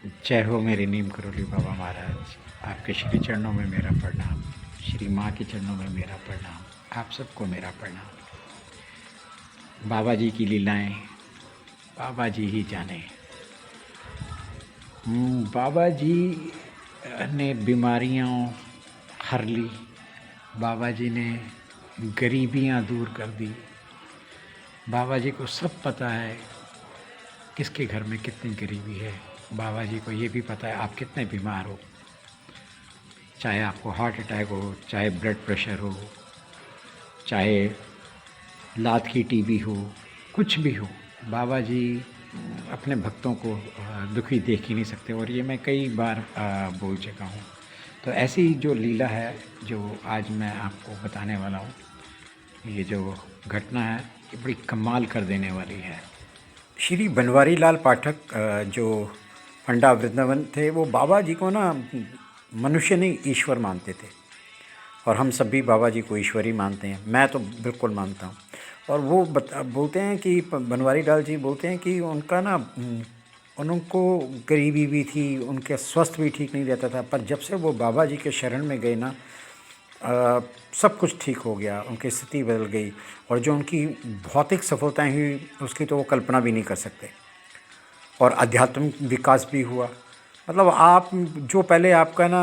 जय हो मेरे नीम करोली बाबा महाराज। आपके श्री चरणों में मेरा प्रणाम। श्री माँ के चरणों में मेरा प्रणाम। आप सबको मेरा प्रणाम। बाबा जी की लीलाएं बाबा जी ही जाने। बाबा जी ने बीमारियां हर ली। बाबा जी ने गरीबियां दूर कर दी। बाबा जी को सब पता है किसके घर में कितनी गरीबी है। बाबा जी को ये भी पता है आप कितने बीमार हो, चाहे आपको हार्ट अटैक हो, चाहे ब्लड प्रेशर हो, चाहे लात की टीबी हो, कुछ भी हो। बाबा जी अपने भक्तों को दुखी देख ही नहीं सकते, और ये मैं कई बार बोल चुका हूँ। तो ऐसी जो लीला है जो आज मैं आपको बताने वाला हूँ, ये जो घटना है ये बड़ी कमाल कर देने वाली है। श्री बनवारी लाल पाठक जो पंडा वृंदावन थे, वो बाबा जी को ना मनुष्य नहीं ईश्वर मानते थे, और हम सब भी बाबा जी को ईश्वर ही मानते हैं। मैं तो बिल्कुल मानता हूँ। और वो बोलते हैं कि बनवारी लाल जी बोलते हैं कि उनका ना उनको गरीबी भी थी, उनके स्वास्थ्य भी ठीक नहीं रहता था, पर जब से वो बाबा जी के शरण में गए ना सब कुछ ठीक हो गया, उनकी स्थिति बदल गई। और जो उनकी भौतिक सफलताएं हुई उसकी तो वो कल्पना भी नहीं कर सकते। और आध्यात्मिक विकास भी हुआ। मतलब आप जो पहले आपका ना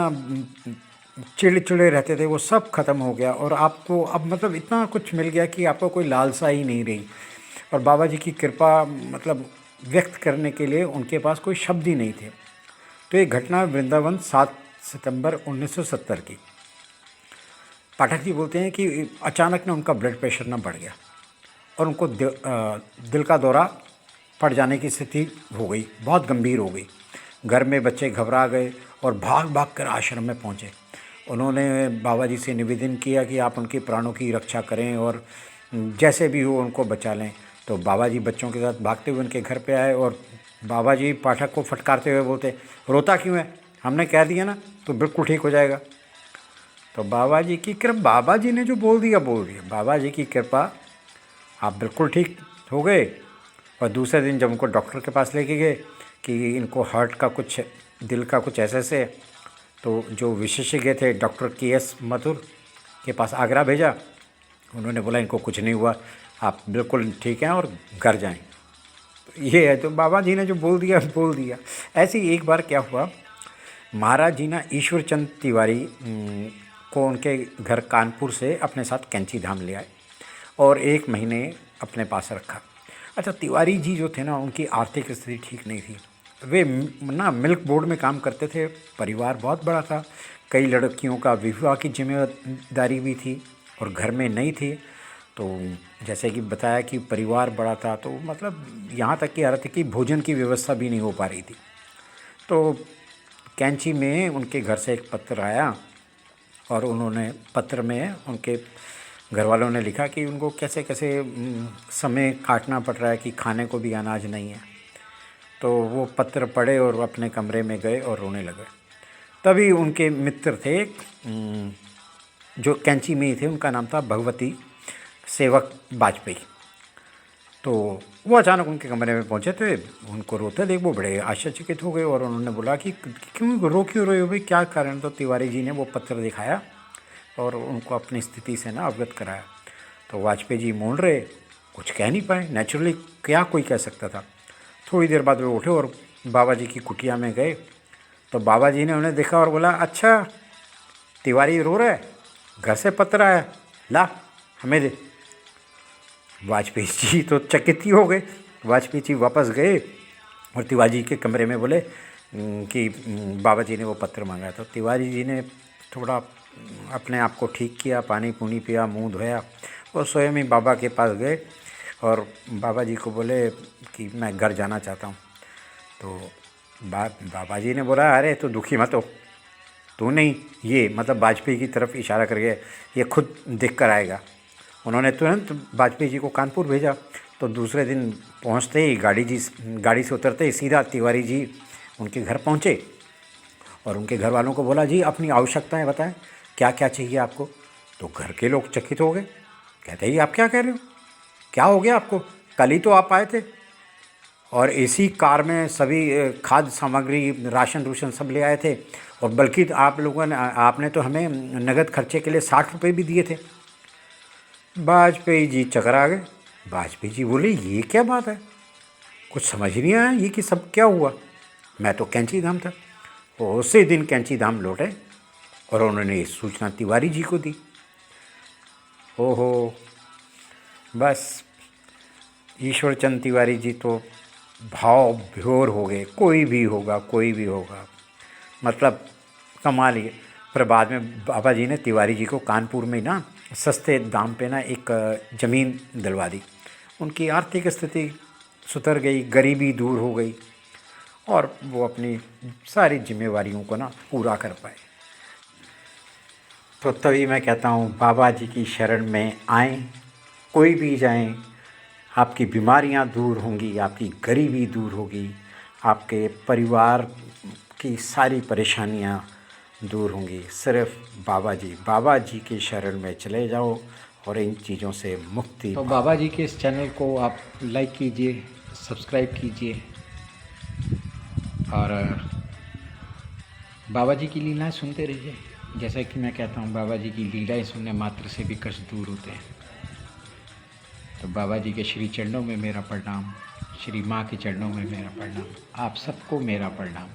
चिड़चिड़े रहते थे वो सब खत्म हो गया, और आपको अब मतलब इतना कुछ मिल गया कि आपको कोई लालसा ही नहीं रही। और बाबा जी की कृपा मतलब व्यक्त करने के लिए उनके पास कोई शब्द ही नहीं थे। तो ये घटना वृंदावन 7 सितंबर 1970 की। पाठक जी बोलते हैं कि अचानक ना उनका ब्लड प्रेशर ना बढ़ गया, और उनको दिल का दौरा पड़ जाने की स्थिति हो गई, बहुत गंभीर हो गई। घर में बच्चे घबरा गए और भाग भाग कर आश्रम में पहुँचे। उन्होंने बाबा जी से निवेदन किया कि आप उनके प्राणों की रक्षा करें और जैसे भी हो उनको बचा लें। तो बाबा जी बच्चों के साथ भागते हुए उनके घर पे आए, और बाबा जी पाठक को फटकारते हुए बोलते, रोता क्यों है, हमने कह दिया ना तो बिल्कुल ठीक हो जाएगा। तो बाबा जी की कृपा, बाबा जी ने जो बोल दिया बोल दिया, बाबा जी की कृपा, आप बिल्कुल ठीक हो गए। और दूसरे दिन जब उनको डॉक्टर के पास लेके गए कि इनको हार्ट का कुछ, दिल का कुछ ऐसे से, तो जो विशेषज्ञ थे डॉक्टर KS मथुर के पास आगरा भेजा। उन्होंने बोला इनको कुछ नहीं हुआ, आप बिल्कुल ठीक हैं और घर जाएं। तो ये है, तो बाबा जी ने जो बोल दिया बोल दिया। ऐसे ही एक बार क्या हुआ, महाराज जी ना ईश्वर चंद तिवारी को उनके घर कानपुर से अपने साथ कैंची धाम ले आए और 1 महीने अपने पास रखा। अच्छा, तिवारी जी जो थे ना उनकी आर्थिक स्थिति ठीक नहीं थी। वे ना मिल्क बोर्ड में काम करते थे, परिवार बहुत बड़ा था, कई लड़कियों का विवाह की जिम्मेदारी भी थी और घर में नहीं थी। तो जैसे कि बताया कि परिवार बड़ा था, तो मतलब यहाँ तक कि हालत की भोजन की व्यवस्था भी नहीं हो पा रही थी। तो कैंची में उनके घर से एक पत्र आया, और उन्होंने पत्र में उनके घर वालों ने लिखा कि उनको कैसे कैसे समय काटना पड़ रहा है कि खाने को भी अनाज नहीं है। तो वो पत्र पढ़े और अपने कमरे में गए और रोने लगे। तभी उनके मित्र थे जो कैंची में ही थे, उनका नाम था भगवती सेवक वाजपेयी। तो वो अचानक उनके कमरे में पहुंचे थे, उनको रोते देख वो बड़े आश्चर्यचकित हो गए, और उन्होंने बोला कि क्यों रहे हो भाई, क्या कारण। तो तिवारी जी ने वो पत्र दिखाया और उनको अपनी स्थिति से ना अवगत कराया। तो वाजपेयी जी मोड़ रहे, कुछ कह नहीं पाए, नेचुरली क्या कोई कह सकता था। थोड़ी देर बाद वे उठे और बाबा जी की कुटिया में गए। तो बाबा जी ने उन्हें देखा और बोला, अच्छा तिवारी रो रहा है, घर से पत्र आया, ला हमें दे। वाजपेयी जी तो चकित ही हो गए। वाजपेयी जी वापस गए और तिवारी जी के कमरे में बोले कि बाबा जी ने वो पत्र मांगा। तो तिवारी जी ने थोड़ा अपने आप को ठीक किया, पानी पुनी पिया, मुंह धोया और स्वयं ही बाबा के पास गए और बाबा जी को बोले कि मैं घर जाना चाहता हूँ। तो बाबा जी ने बोला, अरे तो दुखी मत हो, तू नहीं, ये मतलब वाजपेयी की तरफ इशारा करके, ये खुद देख कर आएगा। उन्होंने तुरंत वाजपेयी जी को कानपुर भेजा। तो दूसरे दिन पहुंचते ही गाड़ी से उतरते ही सीधा तिवारी जी उनके घर पहुंचे और उनके घर वालों को बोला, जी अपनी आवश्यकताएं बताएं, क्या क्या चाहिए आपको। तो घर के लोग चकित हो गए, कहते ही आप क्या कह रहे हो, क्या हो गया आपको, कल ही तो आप आए थे और इसी कार में सभी खाद्य सामग्री, राशन रूशन सब ले आए थे। और बल्कि आप लोगों ने, आपने तो हमें नगद खर्चे के लिए 60 रुपये भी दिए थे। वाजपेयी जी चकरा गए। वाजपेयी जी बोले ये क्या बात है, कुछ समझ नहीं आया ये कि सब क्या हुआ। मैं तो कैंची धाम था। और उसी दिन कैंची धाम लौटे और उन्होंने ये सूचना तिवारी जी को दी। ओहो, बस ईश्वर चंद तिवारी जी तो भाव विभोर हो गए, कोई भी होगा, कोई भी होगा, मतलब कमाल ही। पर बाद में बाबा जी ने तिवारी जी को कानपुर में ना सस्ते दाम पे ना एक ज़मीन दिलवा दी। उनकी आर्थिक स्थिति सुधर गई, गरीबी दूर हो गई और वो अपनी सारी जिम्मेवारियों को ना पूरा कर पाए। तो तभी मैं कहता हूँ बाबा जी की शरण में आएँ, कोई भी जाएँ, आपकी बीमारियां दूर होंगी, आपकी गरीबी दूर होगी, आपके परिवार की सारी परेशानियां दूर होंगी। सिर्फ बाबा जी की शरण में चले जाओ और इन चीज़ों से मुक्ति तो पाओ। बाबा जी के इस चैनल को आप लाइक कीजिए, सब्सक्राइब कीजिए और बाबा जी की लीलाएं सुनते रहिए। जैसा कि मैं कहता हूँ बाबा जी की लीलाएं सुनने मात्र से भी कष्ट दूर होते हैं। तो बाबा जी के श्री चरणों में मेरा प्रणाम, श्री माँ के चरणों में मेरा प्रणाम, आप सबको मेरा प्रणाम।